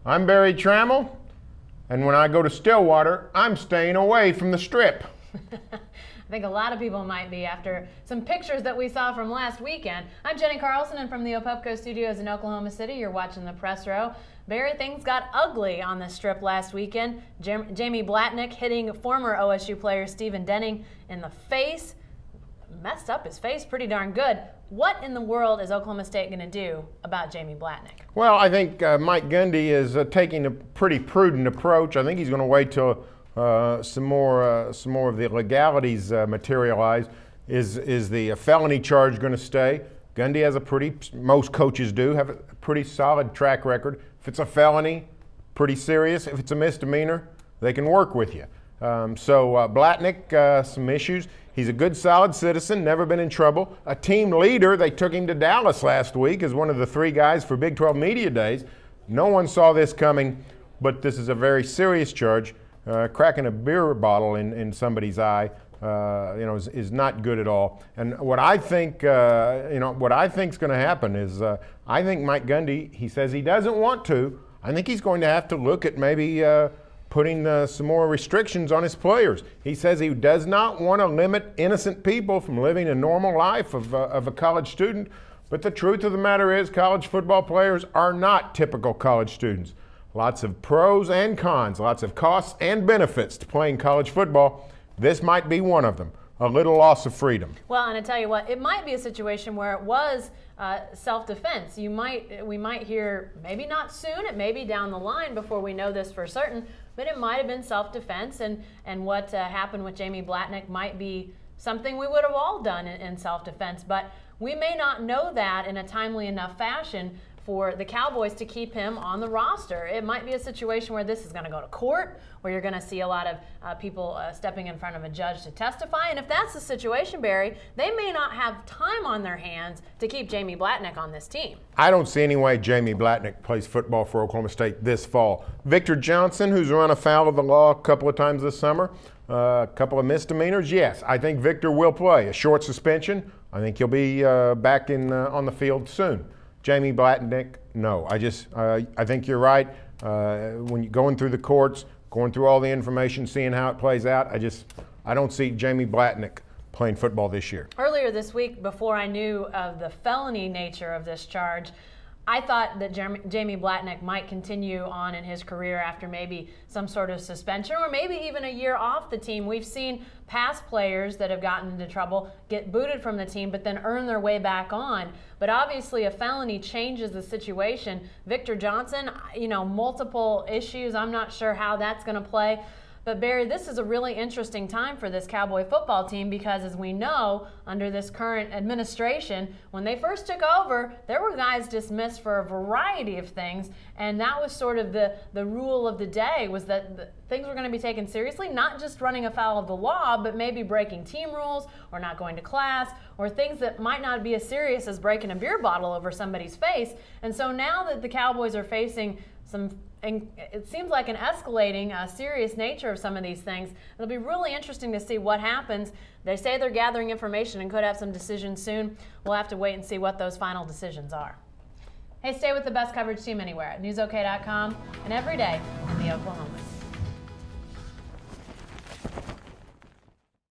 I'm Barry Tramel, and when I go to Stillwater, I'm staying away from the Strip. I think a lot of people might be after some pictures that we saw from last weekend. I'm Jenni Carlson, and from the Opepco studios in Oklahoma City, you're watching the press row. Barry, things got ugly on the Strip last weekend. Jamie Blatnick hitting former OSU player Stephen Denning in the face. Messed up his face pretty darn good. What in the world is Oklahoma State going to do about Jamie Blatnick? Well, I think Mike Gundy is taking a pretty prudent approach. I think he's going to wait till some more of the legalities materialize. Is the felony charge going to stay? Gundy has most coaches do have a pretty solid track record. If it's a felony, pretty serious. If it's a misdemeanor, they can work with you. Blatnick, some issues. He's a good, solid citizen, never been in trouble. A team leader. They took him to Dallas last week as one of the 3 guys for Big 12 Media Days. No one saw this coming, but this is a very serious charge. Cracking a beer bottle in somebody's eye, is not good at all. And what I think, what I think is going to happen is, I think Mike Gundy. He says he doesn't want to. I think he's going to have to look at maybe putting some more restrictions on his players. He says he does not want to limit innocent people from living a normal life of a college student. But the truth of the matter is, college football players are not typical college students. Lots of pros and cons, lots of costs and benefits to playing college football. This might be one of them, a little loss of freedom. Well, and I tell you what, it might be a situation where it was self-defense. We might hear, maybe not soon, it may be down the line before we know this for certain, but it might have been self-defense, and what happened with Jamie Blatnick might be something we would have all done in self-defense, but we may not know that in a timely enough fashion for the Cowboys to keep him on the roster. It might be a situation where this is going to go to court, where you're going to see a lot of people stepping in front of a judge to testify. And if that's the situation, Barry, they may not have time on their hands to keep Jamie Blatnick on this team. I don't see any way Jamie Blatnick plays football for Oklahoma State this fall. Victor Johnson, who's run afoul of the law a couple of times this summer, a couple of misdemeanors, yes, I think Victor will play. A short suspension, I think he'll be back on the field soon. Jamie Blatnick, no. I think you're right. When you're going through the courts, going through all the information, seeing how it plays out, I don't see Jamie Blatnick playing football this year. Earlier this week, before I knew of the felony nature of this charge, I thought that Jamie Blatnick might continue on in his career after maybe some sort of suspension or maybe even a year off the team. We've seen past players that have gotten into trouble get booted from the team but then earn their way back on. But obviously a felony changes the situation. Victor Johnson, multiple issues. I'm not sure how that's going to play. But Barry, this is a really interesting time for this Cowboy football team because, as we know, under this current administration, when they first took over, there were guys dismissed for a variety of things, and that was sort of the rule of the day, was that things were going to be taken seriously, not just running afoul of the law, but maybe breaking team rules or not going to class or things that might not be as serious as breaking a beer bottle over somebody's face. And so now that the Cowboys are facing and it seems like an escalating, serious nature of some of these things. It'll be really interesting to see what happens. They say they're gathering information and could have some decisions soon. We'll have to wait and see what those final decisions are. Hey, stay with the best coverage team anywhere at newsok.com and every day in the Oklahomas.